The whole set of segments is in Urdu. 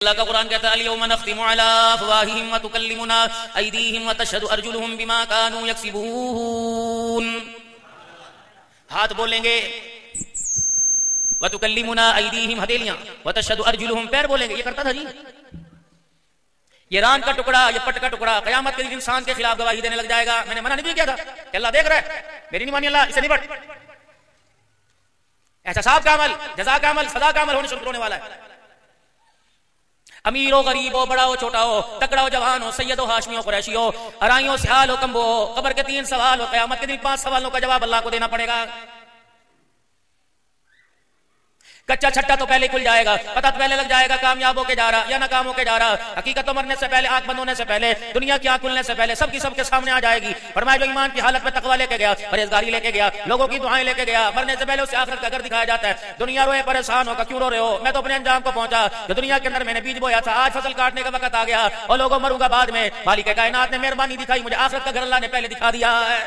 اللہ کا قرآن کہتا ہے الیوم نختم علی افواہہم وتکلمنا ایدیہم وتشہد ارجلہم بما کانوا یکسبون. ہاتھ بولیں گے وتکلمنا ایدیہم ہتھیلیاں وتشہد ارجلہم پیر بولیں گے. یہ کرتا تھا جی. یہ ران کا ٹکڑا یہ پٹ کا ٹکڑا قیامت کے دن انسان کے خلاف گواہی دینے لگ جائے گا. میں نے منع نہیں کیا تھا کہ اللہ دیکھ رہا ہے, میری نہیں مانی اللہ, اسے نہیں بٹ. احتساب کا عمل, جزا کا عمل, سزا کا عمل ہونے شروع ہونے والا ہے. امیر ہو غریب ہو, بڑا ہو چھوٹا ہو, تکڑا ہو جوان ہو, سید ہو ہاشمی ہو قریشی ہو, ارائیں ہو سیال ہو کمبو ہو, قبر کے 3 سوال ہو, قیامت کے دن 5 سوالوں کا جواب اللہ کو دینا پڑے گا. کچا چھٹا تو پہلے کھل جائے گا, پتہ تو پہلے لگ جائے گا کامیاب ہو کے جا رہا یا ناکام ہو کے جا رہا. حقیقت تو مرنے سے پہلے, آنکھ بند ہونے سے پہلے, دنیا کی آنکھ کھلنے سے پہلے سب کی سب کے سامنے آ جائے گی. فرمایا جو ایمان کی حالت میں تقوی لے کے گیا, پرہیزگاری لے کے گیا, لوگوں کی دعائیں لے کے گیا, مرنے سے پہلے اسے آخرت کا گھر دکھایا جاتا ہے. دنیا روئے پریشان ہو کا کیوں رو رہے ہو, میں تو اپنے انجام کو پہنچا. جو دنیا کے اندر میں نے بیج بویا تھا آج فصل کاٹنے کا وقت آ گیا اور لوگوں مروں گا بعد میں. مالک کائنات نے مہربانی دکھائی, مجھے آخرت کا گھر اللہ نے پہلے دکھا دیا ہے.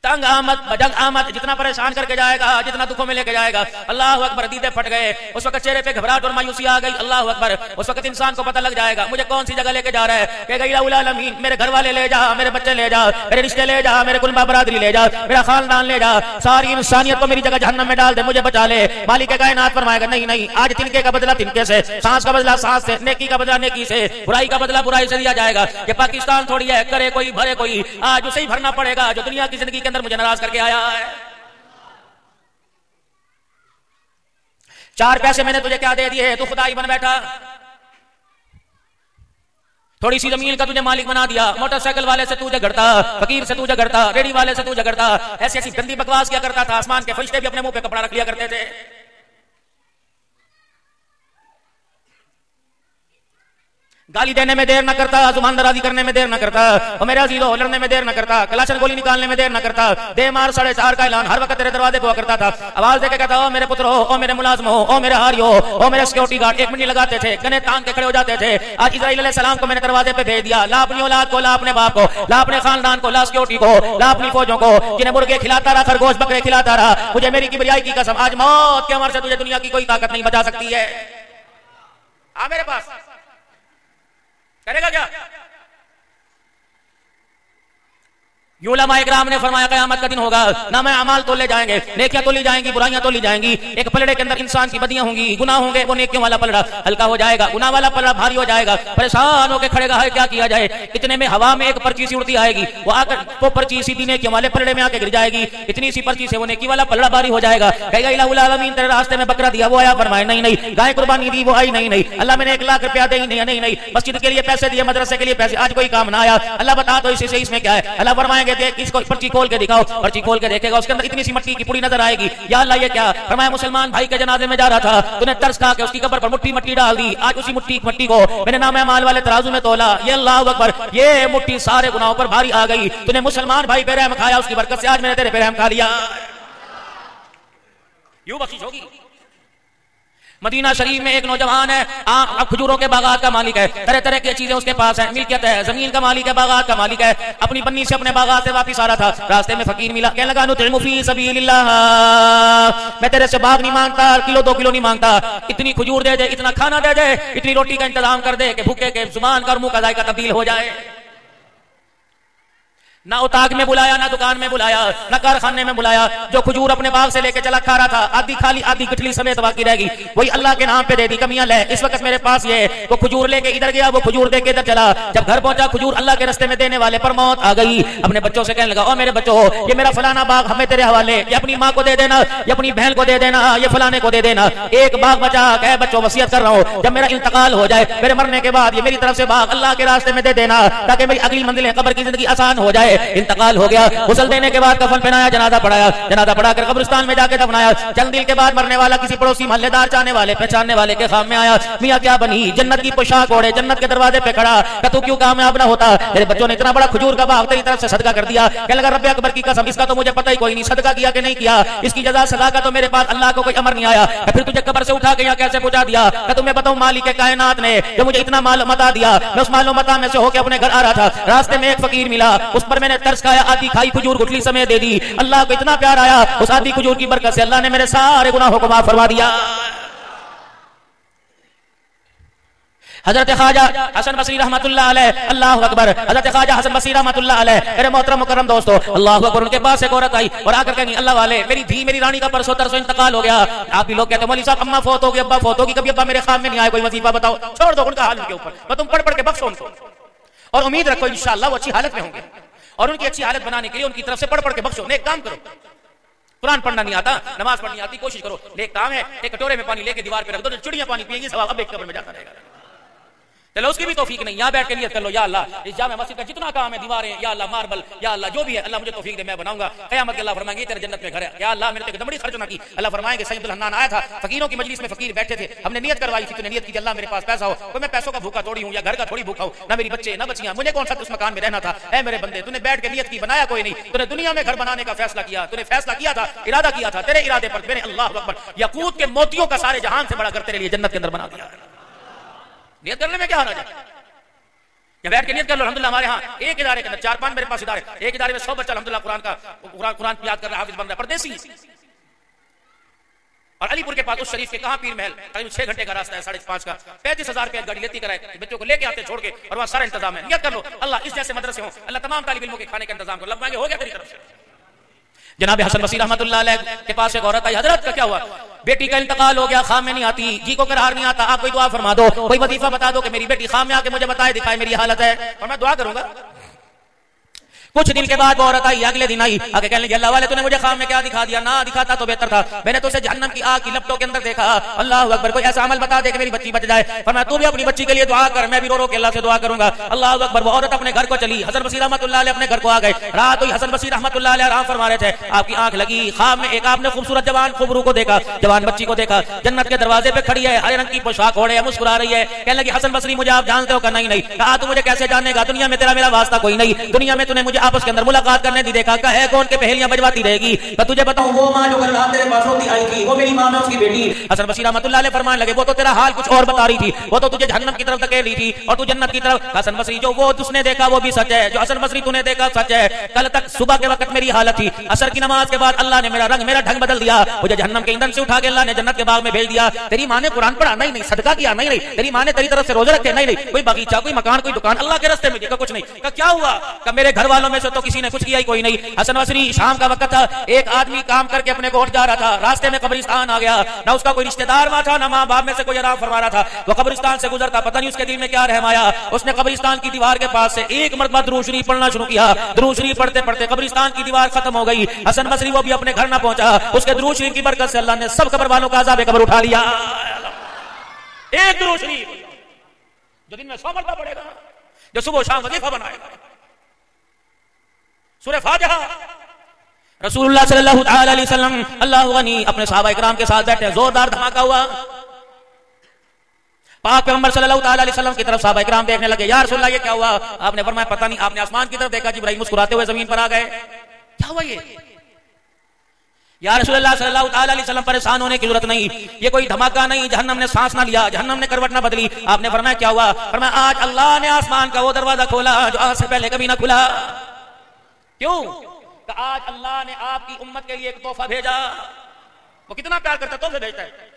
تنگ آمد بجنگ آمد جتنا پریشان کر کے جائے گا, جتنا دکھوں میں لے کے جائے گا, اللہ اکبر, دیدے پھٹ گئے. اس وقت چہرے پہ گھبراہٹ اور مایوسی آ گئی. اللہ اکبر, اس وقت انسان کو پتہ لگ جائے گا مجھے کون سی جگہ لے کے جا رہا ہے. کہ گئی العالمین, میرے گھر والے لے جا, میرے بچے لے جا, میرے رشتے لے جا, میرے کنبہ برادری لے جا, میرا خاندان لے جا, ساری انسانیت کو میری جگہ جہنم میں ڈال دے, مجھے بچا لے. مالک کائنات فرمائے گا نہیں نہیں, آج تنکے کا بدلہ تنکے سے, سانس کا بدلہ سانس سے, نیکی کا بدلہ نیکی سے, برائی کا بدلہ برائی سے دیا جائے گا. یہ پاکستان تھوڑی ہے کرے کوئی بھرے کوئی, آج اسے ہی بھرنا پڑے گا جو دنیا کی زندگی کے اندر مجھے ناراض کر کے آیا ہے. 4 پیسے میں نے تجھے کیا دے دیے, تو خدائی بن بیٹھا. تھوڑی سی زمین کا تجھے مالک بنا دیا, موٹر سائیکل والے سے تو جھگڑتا, فقیر سے تو جھگڑتا, ریڑھی والے سے تو جھگڑتا, ایسی ایسی گندی بکواس کیا کرتا تھا. آسمان کے فرشتے بھی اپنے منہ پہ کپڑا رکھ لیا کرتے تھے. گالی دینے میں دیر نہ کرتا, زبان درازی کرنے میں دیر نہ کرتا, اور میرے عزیزو لڑنے میں دیر نہ کرتا, کلاشن گولی نکالنے میں دیر نہ کرتا. دے مار 4:30 کا اعلان ہر وقت تیرے دروازے پہ ہوا کرتا تھا. آواز دے کے کہتا او میرے پتر ہو, او میرے ملازم ہو, او میرے ہاری ہو, او میرے سیکورٹی گارڈ. 1 منٹ نہیں لگاتے تھے, گنے تان کے کھڑے ہو جاتے تھے. آج اسرائیل علیہ السلام کو میں نے دروازے پہ بھیج دیا. لا اپنی اولاد کو, لا اپنے باپ کو, لا اپنے خاندان کو, لا سیکورٹی کو, لا اپنی فوجوں کو, جنہیں مرغے کھلاتا رہا, خرگوش بکرے کھلاتا رہا. مجھے میری کبریائی کی قسم, آج موت کے عمر سے تجھے دنیا کی کوئی طاقت نہیں بچا سکتی ہے. آ میرے پاس کرے گا کیا؟ یوں علماء اکرام نے فرمایا قیامت کا دن ہوگا, نام اعمال تولے جائیں گے, نیکیاں تولی جائیں گی, برائیاں تولی جائیں گی. ایک پلڑے کے اندر انسان کی بدیاں ہوں گی, گناہ ہوں گے, وہ نیکیوں والا پلڑا ہلکا ہو جائے گا, گناہ والا پلڑا بھاری ہو جائے گا. پریشان ہو کے کھڑے گا ہے کیا کیا جائے. اتنے میں ہوا میں ایک پرچی سی اڑتی آئے گی, وہ آ کر وہ پرچی سیدھی نیکیوں والے پلڑے میں آ کے گر جائے گی. اتنی سی پرچی سے وہ نیکی والا پلڑا بھاری ہو جائے گا. کہے گا الہ العالمین تیرے راستے میں بکرا دیا, وہ آیا, فرمائے نہیں نہیں. گائے قربانی دی, وہ آئی نہیں نہیں. اللہ میں نے 1 لاکھ روپیہ دے ہی نہیں, نہیں نہیں. مسجد کے لیے پیسے دیے, مدرسے کے لیے پیسے, آج کوئی کام نہ آیا. اللہ بتا تو اس میں کیا ہے. اللہ فرمائیں گے دیکھ اس کو پرچی کھول کے دکھاؤ. پرچی کھول کے دیکھے گا, اس کے اندر اتنی سی مٹی کی پوڑی نظر آئے گی. یا اللہ یہ کیا. فرمایا مسلمان بھائی کے جنازے میں جا رہا تھا, تو نے ترس کھا کے اس کی قبر پر مٹی ڈال دی. آج اسی مٹی کو میں نے نام اعمال والے ترازو میں تولا. یہ اللہ اکبر, یہ مٹی سارے گناہوں پر بھاری آ گئی. تو نے مسلمان بھائی پہ رحم کھایا, اس کی برکت سے آج میں نے تیرے پہ رحم کھا لیا. یوں بخشش ہوگی. مدینہ شریف میں ایک نوجوان ہے, کھجوروں کے باغات کا مالک ہے, طرح طرح کی چیزیں اس کے پاس ہیں, ملکیت ہے, زمین کا مالک ہے, باغات کا مالک ہے. اپنی بنی سے اپنے باغات سے واپس آ رہا تھا, راستے میں فقیر ملا, کہنے لگا نطعم فی سبیل اللہ, میں تیرے سے باغ نہیں مانگتا, کلو 2 کلو نہیں مانگتا, اتنی کھجور دے دے, اتنا کھانا دے دے, اتنی روٹی کا انتظام کر دے کہ بھوکے کے زبان کا اور منہ کا ذائقہ تبدیل ہو جائے. نہ اتاق میں بلایا, نہ دکان میں بلایا, نہ کارخانے میں بلایا. جو کھجور اپنے باغ سے لے کے چلا کھا رہا تھا, آدھی کھالی آدھی گٹھلی سمیت باقی رہ گئی, وہی اللہ کے نام پہ دے دی. کمیاں لے, اس وقت میرے پاس یہ, وہ کھجور لے کے ادھر گیا, وہ کھجور دے کے ادھر چلا. جب گھر پہنچا, کھجور اللہ کے راستے میں دینے والے پر موت آ گئی. اپنے بچوں سے کہنے لگا او میرے بچوں, یہ میرا فلانا باغ ہمیں تیرے حوالے, یہ اپنی ماں کو دے دینا, یہ اپنی بہن کو دے دینا, یہ فلانے کو دے دینا. ایک باغ بچا, کہ بچوں وصیت کر رہا ہوں, جب میرا انتقال ہو جائے, میرے مرنے کے بعد یہ میری طرف سے باغ اللہ کے راستے میں دے دینا, تاکہ میری اگلی منزلیں قبر کی زندگی آسان ہو جائے. انتقال ہو گیا, غسل دینے کے بعد کفن پہنایا, جنازہ پڑھایا, جنازہ پڑھا کر قبرستان میں جا کے دفنایا. چند دن کے بعد مرنے والا کسی پڑوسی محلے دار چاہنے والے پہچاننے والے کے خام میں آیا. میاں کیا بنی, جنت کی پوشاک اوڑے, جنت کے دروازے پہ کھڑا, کہ تو کیوں کامیاب نہ ہوتا, میرے بچوں نے اتنا بڑا کھجور کا باغ تیری طرف سے صدقہ کر دیا. کہنے لگا رب اکبر کی قسم, اس کا تو مجھے پتہ ہی کوئی نہیں, صدقہ کیا کہ نہیں کیا, اس کی جزا سزا کا تو میرے پاس اللہ کو کوئی امر نہیں آیا. پھر تجھے قبر سے اٹھا کے یہاں کیسے پہنچا دیا, کہ تمہیں بتاؤں مالک کائنات نے جو مجھے اتنا مال متا دیا, میں اس مال و متا میں سے ہو کے اپنے گھر آ رہا تھا, راستے میں ایک فقیر ملا, اس پر میں نے ترس کھایا, آدھی کھائی کھجور گٹھلی سمیت دے دی. اللہ کو اتنا پیار آیا, اس آدھی کھجور کی برکت سے اللہ نے میرے سارے گناہوں کو معاف فرما دیا. حضرت خواجہ حسن بصری رحمۃ اللہ علیہ، اللہ اکبر، حضرت خواجہ حسن بصری رحمۃ اللہ علیہ، میرے محترم مکرم دوستو، اللہ اکبر، ان کے پاس ایک عورت آئی اور آ کر کہیں اللہ والے میری دھی میری رانی کا پرسوں ترسوں انتقال ہو گیا. آپ بھی لوگ کہتے ہیں مولوی صاحب اماں فوت ہوگی ابا فوت ہوگی، کبھی ابا میرے خواب میں نہیں آئے، کوئی وظیفہ بتاؤ. چھوڑ دو ان کا حال ان کے اوپر، میں تم پڑھ پڑھ کے بخشو ان کو اور امید رکھو انشاءاللہ وہ اچھی حالت میں ہوں گے. اور ان کی اچھی حالت بنانے کے لیے ان کی طرف سے پڑھ پڑھ کے بخشو. نیک کام کرو. قرآن پڑھنا نہیں آتا، نماز پڑھنی آتی، کوشش کرو. نیک کام ہے ایک کٹورے میں پانی لے کے دیوار پہ رکھ دو، چڑیاں پانی پیئیں گی، ثواب اب ایک قبر میں جاتا رہے گا. چلو اس کی بھی توفیق نہیں، یہاں بیٹھ کے نیت کر لو یا اللہ اس جامع مسجد کا جتنا کام ہے، دیواریں یا اللہ، ماربل یا اللہ جو بھی ہے، اللہ مجھے توفیق دے میں بناؤں گا. قیامت کے اللہ فرمائیں گے تیرے جنت میں گھر ہے. یا اللہ میرے تے دمڑی خرچ نہ کی. اللہ فرمائیں گے سید الحنان آیا تھا، فقیروں کی مجلس میں فقیر بیٹھے تھے، ہم نے نیت کروائی تھی، تو نے نیت کی اللہ میرے پاس پیسہ ہو، کوئی میں پیسوں کا بھوکا تھوڑی ہوں یا گھر کا تھوڑی بھوکا ہوں، نہ میری بچے نہ بچیاں، مجھے کون سا اس مکان میں رہنا تھا. اے میرے بندے تو نے بیٹھ کے نیت کی، بنایا کوئی نہیں، تو نے دنیا میں گھر بنانے کا فیصلہ کیا، تو نے فیصلہ کیا تھا، ارادہ کیا تھا، تیرے ارادے پر میں نے اللہ اکبر یاقوت کے موتیوں کا سارے جہان سے بڑا گھر تیرے لیے جنت کے اندر بنا دیا. نیت کرنے میں کیا ہونا چاہیے؟ یا بیٹھ کے نیت کر لو. الحمدللہ ہمارے ہاں ایک ادارے کے اندر 4-5 میرے پاس ادارے، ایک ادارے میں 100 بچہ الحمدللہ قرآن یاد کر رہا ہے، حافظ بن رہا ہے، پردیسی. اور علی پور کے پاس اس شریف کے کہاں پیر محل، قریب 6 گھنٹے کا راستہ ہے، 5.5 کا، 35,000 روپے گاڑی لیتی کرائے، بچوں کو لے کے آتے چھوڑ کے، اور وہاں سارا انتظام ہے. نیت کر لو اللہ اس جیسے مدرسے ہوں، اللہ تمام طالب علموں کے کھانے کا انتظام کرو. لبائیں گے ہو گیا تیری طرف سے. جناب حسن بصری رحمۃ اللہ علیہ کے پاس ایک عورت آئی، حضرت کا کیا ہوا؟ بیٹی کا انتقال ہو گیا، خام میں نہیں آتی، جی کو قرار نہیں آتا، آپ کوئی دعا فرما دو، کوئی وظیفہ بتا دو کہ میری بیٹی خام میں آ کے مجھے بتائے دکھائے میری حالت ہے اور میں دعا کروں گا. کچھ دن کے بعد وہ عورت آئی، اگلے دن آئی، آگے کہنے لگی اللہ والے تو نے مجھے خام میں کیا دکھا دیا، نہ دکھاتا تو بہتر تھا، میں نے تو اسے جہنم کی آگ کی لپٹوں کے اندر دیکھا. اللہ اکبر، کوئی ایسا عمل بتا دے کہ میری بچی بچ جائے. فرمایا تو بھی اپنی بچی کے لیے دعا کر، میں بھی رو رو کے اللہ سے دعا کروں گا. اللہ اکبر. وہ عورت اپنے گھر کو چلی. حسن بصری رحمۃ اللہ علیہ اپنے گھر کو آ گئے. رات ہوئی، حسن بصری رحمۃ اللہ علیہ آرام فرما رہے تھے، آپ کی آنکھ لگی خواب میں، ایک آپ نے خوبصورت جوان خوبرو کو دیکھا، جوان بچی کو دیکھا، جنت کے دروازے پہ کھڑی ہے، ہرے رنگ کی پوشاک اوڑھے ہے، مسکرا رہی ہے. کہنے لگی حسن بصری مجھے آپ جانتے ہو؟ کہا نہیں. کہا تو مجھے کیسے جانے گا، دنیا میں تیرا میرا واسطہ کوئی نہیں، دنیا میں تو نے مجھے آپس کے اندر ملاقات کرنے دی دیکھا. ہے کون کے پہلیاں بجواتی رہے گی. تو تجھے بتاؤں وہ ماں جو کل رات تیرے پاس ہوتی آئی تھی، وہ میری ماں میں اس کی بیٹی. حسن بصری رحمۃ اللہ علیہ فرمانے لگے وہ تو تیرا حال کچھ اور بتا رہی تھی، وہ تو تجھے جہنم کی طرف دھکیل رہی تھی اور تو جنت کی طرف. حسن بصری جو وہ تس نے دیکھا وہ بھی سچ ہے، جو حسن بصری تو نے دیکھا سچ ہے. کل تک صبح کے وقت میری حالت تھی، عصر کی نماز کے بعد اللہ نے میرا رنگ میرا ڈھنگ بدل دیا، مجھے جہنم کے ایندھن سے اٹھا کے اللہ نے جنت کے باغ میں بھیج دیا. تیری ماں نے قرآن پڑھا نہیں، صدقہ کیا نہیں، تیری ماں نے تیری طرف سے روزے رکھے نہیں، کوئی باغیچہ کوئی مکان کوئی دکان اللہ کے راستے میں دیا کچھ نہیں. کہ کیا ہوا؟ کہ میرے گھر والوں میں سے تو کسی نے کچھ کیا ہی کوئی نہیں. حسن بصری شام کا وقت تھا، ایک آدمی کام کر کے اپنے گوٹھ جا رہا تھا، راستے میں قبرستان آ گیا، نہ اس کا کوئی رشتہ دار وہاں تھا، نہ ماں باپ میں سے کوئی آرام فرما رہا تھا. وہ قبرستان سے گزرتا، پتہ نہیں اس کے دل میں کیا رحم آیا، اس نے قبرستان کی دیوار کے پاس سے ایک مرتبہ درود شریف پڑھنا شروع کیا. درود شریف پڑھتے پڑھتے قبرستان کی دیوار ختم ہو گئی. حسن بصری وہ بھی اپنے گھر نہ پہنچا، اس کے درود شریف کی برکت سے اللہ نے سب قبر والوں کا عذاب قبر اٹھا لیا. ایک درود شریف جو دن میں 100 مرتبہ پڑھے گا، جو صبح شام وظیفہ بنائے گا. سورہ فاتحہ. رسول اللہ صلی اللہ تعالی علیہ وسلم اللہ غنی اپنے صحابہ اکرام کے ساتھ بیٹھے، زوردار دھماکہ ہوا. پاک پیغمبر صلی اللہ تعالی علیہ وسلم کی طرف صحابہ اکرام دیکھنے لگے، یا رسول اللہ یہ کیا ہوا؟ آپ نے فرمایا پتہ نہیں. آپ نے آسمان کی طرف دیکھا، جبرائیل مسکراتے ہوئے زمین پر آ گئے. کیا ہوا یہ؟ یا رسول اللہ صلی اللہ تعالی علیہ وسلم پریشان ہونے کی ضرورت نہیں، یہ کوئی دھماکہ نہیں، جہنم نے سانس نہ لیا، جہنم نے کروٹ نہ بدلی. آپ نے فرمایا کیا ہوا؟ فرمایا آج اللہ نے آسمان کا وہ دروازہ کھولا جو آج سے پہلے کبھی نہ کھلا. کیوں؟ کہ آج اللہ نے آپ کی امت کے لیے ایک تحفہ بھیجا. وہ کتنا پیار کرتا ہے، تحفے بھیجتا ہے.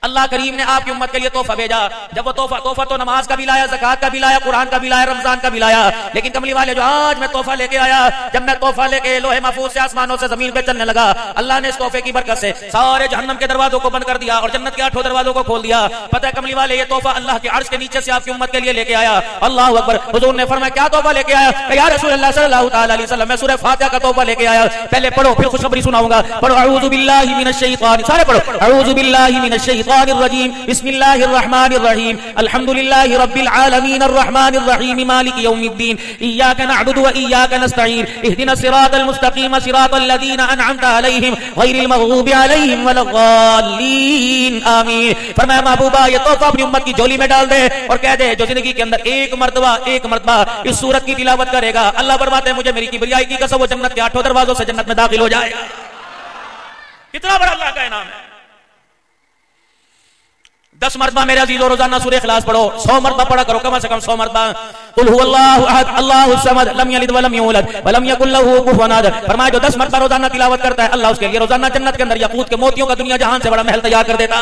اللہ کریم نے آپ کی امت کے لیے تحفہ بھیجا. جب وہ تحفہ تو نماز کا بھی لایا، زکات کا بھی لایا، قرآن کا بھی لایا، رمضان کا بھی لایا. لیکن کملی والے جو آج میں تحفہ لے کے آیا، جب میں تحفہ لے کے لوح محفوظ سے آسمانوں سے زمین پہ چلنے لگا، اللہ نے اس تحفے کی برکت سے سارے جہنم کے دروازوں کو بند کر دیا اور جنت کے 8 دروازوں کو کھول دیا. پتہ ہے کملی والے یہ تحفہ اللہ کے عرش کے نیچے سے آپ کی امت کے لیے لے کے آیا. اللہ اکبر. حضور نے فرمایا کیا تحفہ لے کے آیا؟ یا رسول اللہ صلی اللہ تعالی علیہ وسلم میں سورہ فاتحہ کا تحفہ لے کے آیا. پہلے پڑھو پھر خوشخبری سناؤں گا. پڑھو اعوذ باللہ من الشیطان، سارے پڑھو اعوذ باللہ من الشیطان الرجیم، بسم اللہ الرحمن الرحیم، الحمد للہ رب العالمین الرحمن الرحیم مالک یوم الدین، ایاک نعبد و ایاک نستعین، اہدنا الصراط المستقیم صراط الذین انعمت علیہم غیر المغضوب علیہم ولا الضالین آمین. فرمایا محبوبہ یہ تحفہ اپنی امت کی جھولی میں ڈال دے اور کہہ دے جو زندگی کے اندر ایک مرتبہ اس سورت کی تلاوت کرے گا، اللہ فرماتے ہیں مجھے میری کبریائی کی قسم وہ جنت کے 8 دروازوں سے جنت میں داخل ہو جائے گا. کتنا بڑا اللہ کا انعام ہے. 10 مرتبہ میرے عزیزو روزانہ سورہ اخلاص پڑھو، 100 مرتبہ پڑھا کرو، کم سے کم 100 مرتبہ. قل هو اللہ احد اللہ الصمد لم یلد ولم یولد ولم یکن له کفوا احد. فرمایا جو 10 مرتبہ روزانہ تلاوت کرتا ہے، اللہ اس کے لیے روزانہ جنت کے اندر یاقوت کے موتیوں کا دنیا جہان سے بڑا محل تیار کر دیتا.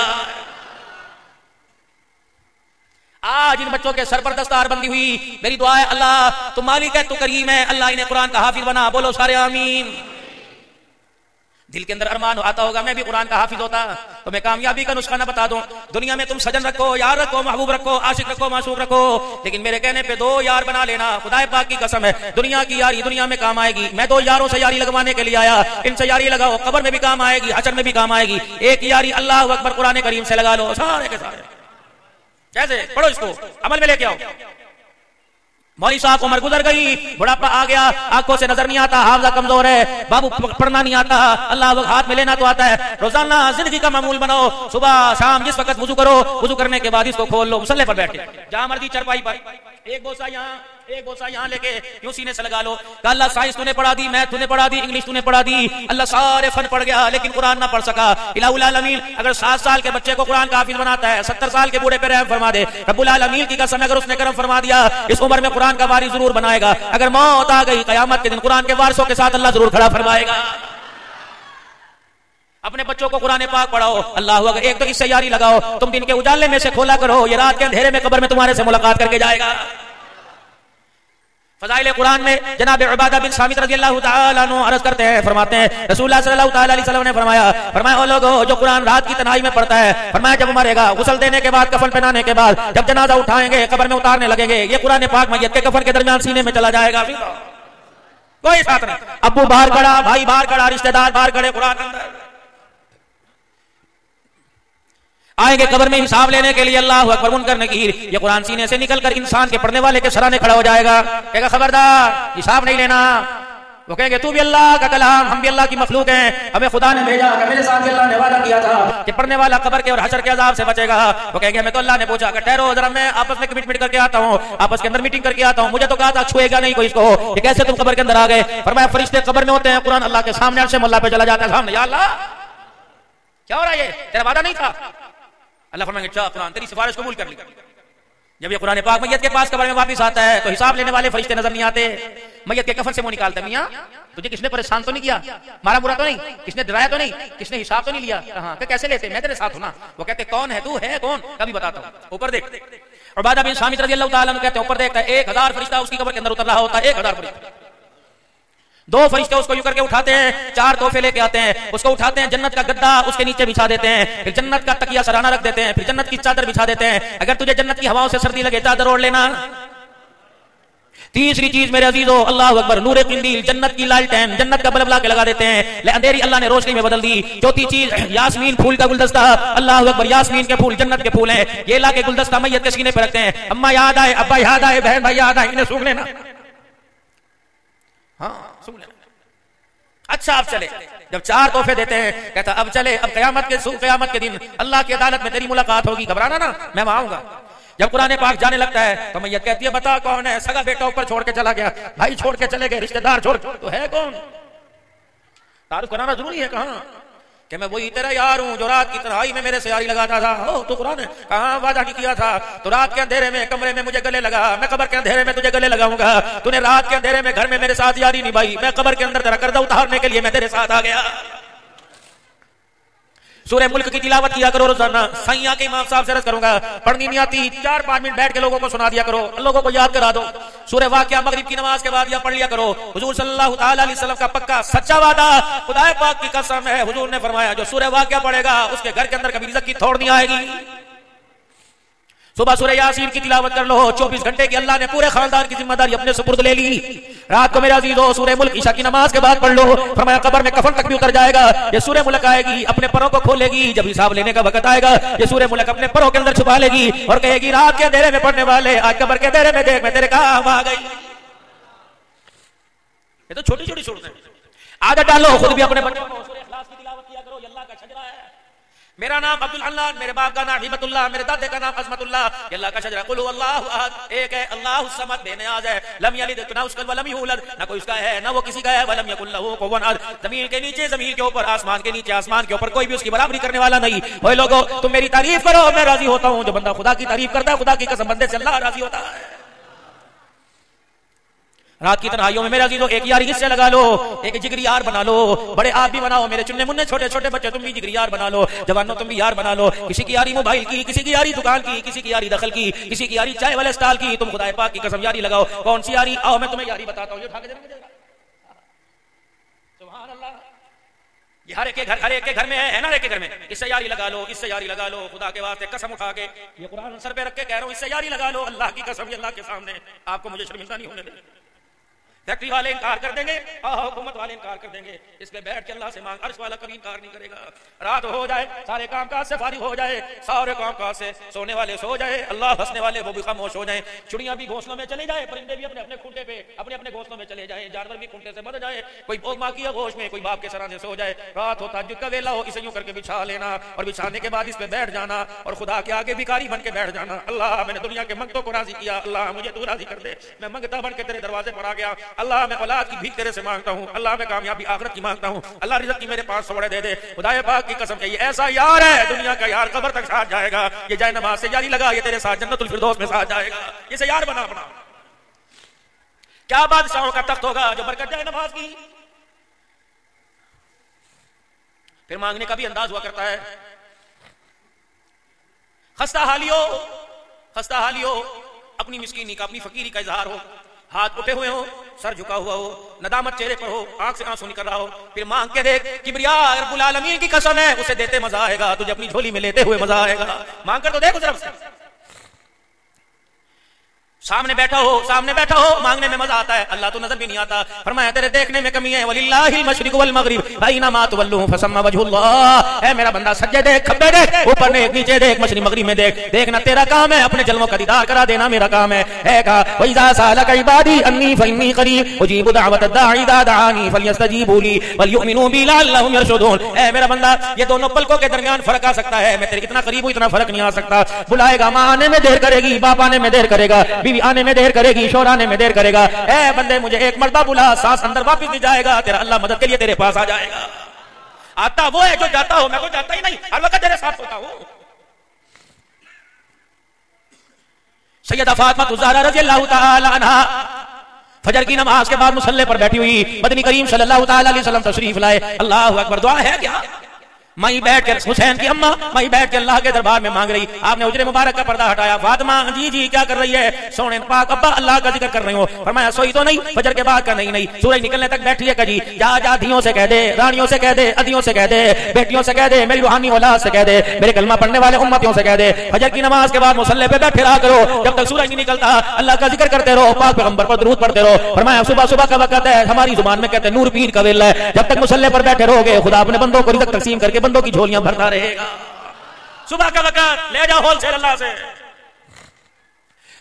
آج ان بچوں کے سر پر دستار بندی ہوئی، میری دعا ہے اللہ تو مالک ہے، تو کریم ہے، اللہ انہیں قرآن کا حافظ بنا، بولو سارے آمین۔ دل کے اندر ارمان آتا ہوگا میں بھی قرآن کا حافظ ہوتا تو میں کامیابی کا نسخہ نہ بتا دوں۔ دنیا میں تم سجن رکھو، یار رکھو، محبوب رکھو، عاشق رکھو، معشوق رکھو، لیکن میرے کہنے پہ 2 یار بنا لینا۔ خدا پاک کی قسم ہے دنیا کی یاری دنیا میں کام آئے گی، میں 2 یاروں سے یاری لگوانے کے لیے آیا، ان سے یاری لگاؤ، قبر میں بھی کام آئے گی، حشر میں بھی کام آئے گی۔ ایک یاری اللہ اکبر قرآن کریم سے لگا لو، سارے کے سارے۔ کیسے پڑھو اس کو، عمل میں لے کے آؤ۔ مولوی صاحب عمر گزر گئی، بڑھاپا آ گیا، آنکھوں سے نظر نہیں آتا، حافظہ کمزور ہے، بابو پڑھنا نہیں آتا، اللہ ہاتھ میں لینا تو آتا ہے۔ روزانہ زندگی کا معمول بناؤ، صبح شام جس وقت وضو کرو، وضو کرنے کے بعد اس کو کھول لو، مصلی پر بیٹھے، جہاں مرضی چرپائی پر، ایک بوسہ یہاں ایک بوسہ یہاں لے کے یوں سینے سے لگا لو کہ اللہ سائنس تو نے پڑھا دی، میتھ تو نے پڑھا دی، انگلش تو نے پڑھا دی، اللہ سارے فن پڑھ گیا لیکن قرآن نہ پڑھ سکا۔ الہ العالمین اگر 7 سال کے بچے کو قرآن کا حافظ بناتا ہے، 70 سال کے بوڑھے پہ رحم فرما دے۔ رب العالمین کی قسم اگر اس نے کرم فرما دیا اس عمر میں قرآن کا وارث ضرور بنائے گا۔ اگر موت آ گئی قیامت کے دن قرآن کے وارثوں کے ساتھ اللہ ضرور کھڑا فرمائے گا۔ اپنے بچوں کو قرآن پاک پڑھاؤ، اللہ اگر ایک تو اس سے یاری لگاؤ، تم دن کے اجالے میں سے کھولا کرو، یہ رات کے اندھیرے میں قبر میں تمہارے سے ملاقات کر کے جائے گا۔ فضائل قرآن میں جناب عبادہ بن صامت رضی اللہ تعالیٰ عنہ عرض کرتے ہیں، فرماتے ہیں رسول اللہ صلی اللہ تعالیٰ علیہ وسلم نے فرمایا او لوگوں جو قرآن رات کی تنہائی میں پڑھتا ہے، فرمایا جب مرے گا غسل دینے کے بعد کفن پہنانے کے بعد جب جنازہ اٹھائیں گے قبر میں اتارنے لگیں گے، یہ قرآن پاک میت کے کفن کے درمیان سینے میں چلا جائے گا، کوئی ساتھ نہیں، ابو باہر کھڑا، بھائی باہر کھڑا، رشتہ دار باہر کھڑے، قرآن اندر آئیں گے قبر میں حساب لینے کے لیے، اللہ اکبر منکر نکیر، یہ قرآن سینے سے نکل کر انسان کے پڑھنے والے کے سرانے کھڑا ہو جائے گا، کہے گا خبردار حساب نہیں لینا۔ وہ کہیں گے تو بھی اللہ کا کلام، ہم بھی اللہ کی مخلوق ہیں، ہمیں خدا نے بھیجا کہ میرے ساتھ بھی اللہ نے وعدہ کیا تھا کہ پڑھنے والا قبر کے اور حشر کے عذاب سے بچے گا۔ وہ کہیں گے ہمیں تو اللہ نے پوچھا کہ ٹھہرو ذرا میں آپس میں کمٹمنٹ کر کے آتا ہوں، آپس کے اندر میٹنگ کر کے آتا ہوں، مجھے تو کہا تھا چھوئے گا نہیں کوئی اس کو، یہ کیسے تم قبر کے اندر آ گئے؟ فرمایا فرشتے قبر میں ہوتے ہیں، قرآن اللہ کے سامنے عرش مولا پہ چلا جاتا ہے، سامنے یا اللہ کیا ہو رہا ہے، یہ تیرا وعدہ نہیں تھا؟ اللہ فرمائیں گے اچھا قرآن تیری سفارش قبول کر لی۔ جب یہ قرآن پاک میت کے پاس قبر میں واپس آتا ہے تو حساب لینے والے فرشتے نظر نہیں آتے، میت کے کفن سے منہ نکالتے، میاں تجھے کس نے پریشان تو نہیں کیا، مارا برا تو نہیں، کس نے ڈرایا تو نہیں، کس نے حساب تو نہیں لیا، کہاں کہ کیسے لیتے، میں تیرے ساتھ ہوں نا۔ وہ کہتے کون ہے تو ہے کون، کبھی بتاتا ہوں، اوپر دیکھ۔ عبادہ بن صامت رضی اللہ تعالیٰ عنہ کہتے ہیں اوپر دیکھتا ہے 1000 فرشتہ اس کی قبر کے اندر اتر رہا ہوتا ہے، 1000 فرشتہ، 2 فرشتے اس کو یوں کر کے اٹھاتے ہیں، 4 تحفے لے کے آتے ہیں، اس کو اٹھاتے ہیں، جنت کا گدا اس کے نیچے بچھا دیتے ہیں، پھر جنت کا تکیہ سرانہ رکھ دیتے ہیں، پھر جنت کی چادر بچھا دیتے ہیں، اگر تجھے جنت کی ہواؤں سے سردی لگے چادر اوڑھ لینا۔ تیسری چیز میرے عزیزو اللہ اکبر نور قندیل، جنت کی لالٹین، جنت کا بلب لا کے لگا دیتے ہیں، اندھیری اللہ نے روشنی میں بدل دی۔ چوتھی چیز یاسمین پھول کا گلدستہ، اللہ اکبر یاسمین کے پھول جنت کے پھول ہیں، یہ لا کے گلدستہ میت کے سینے پہ رکھتے ہیں، اما یاد آئے، ابا یاد آئے، بہن بھائی یاد آئے، انہیں سونگ لینا، ہاں سونگ لینا۔ اچھا اب چلے، جب 4 تحفے دیتے ہیں کہتا اب چلے، اب قیامت کے دن اللہ کی عدالت میں تیری ملاقات ہوگی، گھبرانا نا میں وہاں آؤں گا۔ جب قرآن پاک جانے لگتا ہے تو میت کہتی ہے بتا کون ہے، سگا بیٹا اوپر چھوڑ کے چلا گیا، بھائی چھوڑ کے چلے گئے، رشتہ دار چھوڑ تو ہے کون؟ تعارف کرانا ضروری ہے، کہاں کہ میں وہی تیرا یار ہوں جو رات کی تنہائی میں میرے سے یاری لگاتا تھا، تو قرآن کہاں وعدہ کیا تھا تو رات کے اندھیرے میں کمرے میں مجھے گلے لگا، میں قبر کے اندھیرے میں تجھے گلے لگاؤں گا، تو نے رات کے اندھیرے میں گھر میں میرے ساتھ یاری نبھائی، میں قبر کے اندر تیرا قرضہ اتارنے کے لیے میں تیرے ساتھ آ گیا۔ سورہ ملک کی تلاوت کیا کرو روزانہ، سائیاں کے امام صاحب سے عرض کروں گا پڑھنی نہیں آتی 4-5 منٹ بیٹھ کے لوگوں کو سنا دیا کرو، لوگوں کو یاد کرا دو، سورہ واقعہ مغرب کی نماز کے بعد یا پڑھ لیا کرو، حضور صلی اللہ تعالی علیہ وسلم کا پکا سچا وعدہ، خدا پاک کی قسم ہے، حضور نے فرمایا جو سورہ واقعہ پڑھے گا اس کے گھر کے اندر کبھی رزق کی تھوڑ نہیں آئے گی۔ صبح سورہ یاسین کی تلاوت کر لو، 24 گھنٹے کی اللہ نے پورے خاندان کی ذمہ داری اپنے سپرد لے لی۔ رات کو میرے عزیزو سورہ ملک عشاء کی نماز کے بعد پڑھ لو، فرمایا قبر میں کفن تک بھی اتر جائے گا، یہ سورہ ملک آئے گی اپنے پروں کو کھولے گی، جب حساب لینے کا وقت آئے گا یہ سورہ ملک اپنے پروں کے اندر چھپا لے گی اور کہے گی رات کے اندھیرے میں پڑھنے والے آج قبر کے اندھیرے میں دیکھ میں تیرے کام آ گئی۔ یہ تو چھوٹی چھوٹی صورتیں، عادت ڈالو خود بھی اپنے بچوں کو سورہ اخلاص کی تلاوت کیا کرو، یہ اللہ کا شجرہ ہے۔ میرا نام عبد الحنان، میرے باپ کا نام ہبت اللہ، میرے دادے کا نام عظمت اللہ، یہ اللہ کا شجرہ۔ قل هو اللہ احد، ایک ہے اللہ الصمد، بے نیاز ہے، لم یلد نہ اس کا ولم یولد، نہ کوئی اس کا ہے نہ وہ کسی کا ہے، ولم یکن له کفوا احد، زمین کے نیچے زمین کے اوپر، آسمان کے نیچے آسمان کے اوپر کوئی بھی اس کی برابری کرنے والا نہیں۔ اوے لوگو تم میری تعریف کرو میں راضی ہوتا ہوں، جو بندہ خدا کی تعریف کرتا ہے خدا کی قسم بندے سے اللہ راضی ہوتا ہے۔ رات کی تنہائیوں میں میرے عزیزو ایک یاری اس سے لگا لو، ایک جگری یار بنا لو، بڑے آپ بھی بناؤ، میرے چننے مننے چھوٹے چھوٹے بچے تم بھی جگری یار بنا لو، جوانوں تم بھی یار بنا لو، کسی کی یاری موبائل کی، کسی کی یاری دکان کی، کسی کی یاری دخل کی، کسی کی یاری چائے والے اسٹال کی، تم خدا پاک کی قسم یاری لگاؤ۔ کون سی یاری؟ آؤ میں تمہیں یاری بتاتا ہوں، یہ اٹھا کے دینا مجھے، سبحان اللہ، یہ ہر ایک کے گھر میں ہے نا، ایک کے گھر میں، اس سے یاری لگا لو، اس سے یاری لگا لو، خدا کے واسطے قسم اٹھا کے یہ قرآن سر پہ رکھ کے کہہ رہا ہوں، اس سے یاری لگا لو، اللہ کی قسم، اللہ کے سامنے آپ کو مجھے شرمندہ نہیں ہونے دیں۔ فیکٹری والے انکار کر دیں گے، حکومت والے انکار کر دیں گے، اس پہ بیٹھ کے اللہ سے مانگ، عرش والا کبھی انکار نہیں کرے گا۔ رات ہو جائے، سارے کام کاج سے فارغ ہو جائے، سارے کام کاج سے سونے والے سو جائے، اللہ ہنسنے والے وہ بھی خاموش ہو جائیں، چڑیاں بھی گھونسلوں میں چلے جائے، پرندے بھی اپنے اپنے کھونٹے پہ اپنے اپنے گھونسلوں میں چلے جائیں، جانور بھی کھونٹے سے مر جائے، کوئی ماں کی آغوش میں، کوئی باپ کے سرانے سے سو جائے، رات ہو تہجد کا ویلا ہو، اسے یوں کر کے بچھا لینا اور بچھانے کے بعد اس پہ بیٹھ جانا اور خدا کے آگے بھکاری بن کے بیٹھ جانا۔ اللہ میں نے دنیا کے منگتوں کو راضی کیا، اللہ مجھے تو راضی کر دے، میں منگتا بن کے تیرے دروازے پر آ گیا، اللہ میں اولاد کی بھیک تیرے سے مانگتا ہوں، اللہ میں کامیابی آخرت کی مانگتا ہوں، اللہ رزق کی میرے پاس سوڑے دے دے، خدائے پاک کی قسم کہ یہ ایسا یار ہے دنیا کا یار، قبر تک ساتھ جائے گا، یہ جائے نماز سے یاری لگا، یہ تیرے ساتھ جنت الفردوس میں ساتھ جائے گا، اسے یار بنا بنا۔ کیا بادشاہوں کا تخت ہوگا جو برکت جائے نماز کی۔ پھر مانگنے کا بھی انداز ہوا کرتا ہے، خستہ حالی ہو، اپنی مسکینی کا، اپنی فقیری کا اظہار ہو، ہاتھ اٹھے ہوئے ہو، سر جھکا ہوا ہو، ندامت چہرے پر ہو، آنکھ سے آنسو نکل رہا ہو، پھر مانگ کے دیکھ، کبریا رب العالمین کی قسم ہے، اسے دیتے مزہ آئے گا، تجھے اپنی جھولی میں لیتے ہوئے مزہ آئے گا، مانگ کر تو دیکھ اس رب سے۔ سامنے بیٹھا ہو مانگنے میں مزہ آتا ہے، اللہ تو نظر بھی نہیں آتا، فرمایا تیرے دیکھنے میں کمی ہے، وَلِلَّهِ الْمَشْرِقُ وَالْمَغْرِبُ أَيْنَمَا تُوَلُّوا فَثَمَّ وَجْهُ اللَّهِ۔ اے میرا بندہ سجدے دیکھ، کھبے دیکھ، اوپر دیکھ، نیچے دیکھ، مشرق مغرب میں دیکھ، دیکھنا تیرا کام ہے، اپنے جلووں کا دیدار کرا دینا میرا کام ہے۔ اے کہا وَإِذَا سَأَلَكَ عِبَادِي عَنِّي فَإِنِّي قَرِيبٌ أُجِيبُ دَعْوَةَ الدَّاعِ إِذَا دَعَانِي فَلْيَسْتَجِيبُوا لِي وَلْيُؤْمِنُوا بِي لَعَلَّهُمْ يَرْشُدُونَ۔ اے میرا بندہ یہ دونوں پلکوں کے درمیان فرق آ سکتا ہے، میں تیرے کتنا قریب ہوں اتنا فرق نہیں آ سکتا، بلائے گا، ماں آنے میں دیر کرے گی، باپ آنے میں دیر کرے گا، بیوی آنے میں دیر کرے گی، شوہر آنے میں دیر کرے گا، اے بندے مجھے ایک مرتبہ بلا، سانس اندر واپس نہیں جائے گا، تیرا اللہ مدد کے لیے تیرے پاس آ جائے گا۔ آتا وہ ہے جو جاتا ہو، میں کو جاتا ہی نہیں، ہر وقت تیرے ساتھ ہوتا ہوں۔ سیدہ فاطمہ الزہرا رضی اللہ تعالی عنہا فجر کی نماز کے بعد مصلی پر بیٹھی ہوئی، مدنی کریم صلی اللہ تعالی علیہ وسلم تشریف لائے، اللہ اکبر، دعا ہے کیا؟ مائی بیٹھ کے حسین کی اماں مائی بیٹھ کے اللہ کے دربار میں مانگ رہی، آپ نے حجرے مبارک کا پردہ ہٹایا، فاطمہ جی کیا کر رہی ہے؟ سونے پاک ابا اللہ کا ذکر کر رہی ہوں، فرمایا سوئی تو نہیں؟ فجر کے بعد کا نہیں، سورج نکلنے تک بیٹھی ہے، کجی جا دھیوں سے کہہ دے، رانیوں سے کہہ دے، ادیوں سے کہہ دے، بیٹیوں سے کہہ دے، میری روحانی اولاد سے کہہ دے، میرے کلمہ پڑھنے والے امتیوں سے کہہ دے، فجر کی نماز کے بعد مصلی پہ بیٹھے رہا کرو، جب تک سورج نہیں نکلتا اللہ کا ذکر کرتے رہو، پاک پیغمبر پر درود پڑھتے رہو، فرمایا صبح کا وقت ہے، ہماری زبان میں کہتے ہیں نور پیر کا ویلا ہے، جب تک مصلی پر بیٹھے رہو گے خدا اپنے بندوں کو رزق تقسیم کر کے بندوں کی جھولیاں بھرتا رہے گا۔ صبح کا وقت لے جاؤ ہول سیل اللہ سے،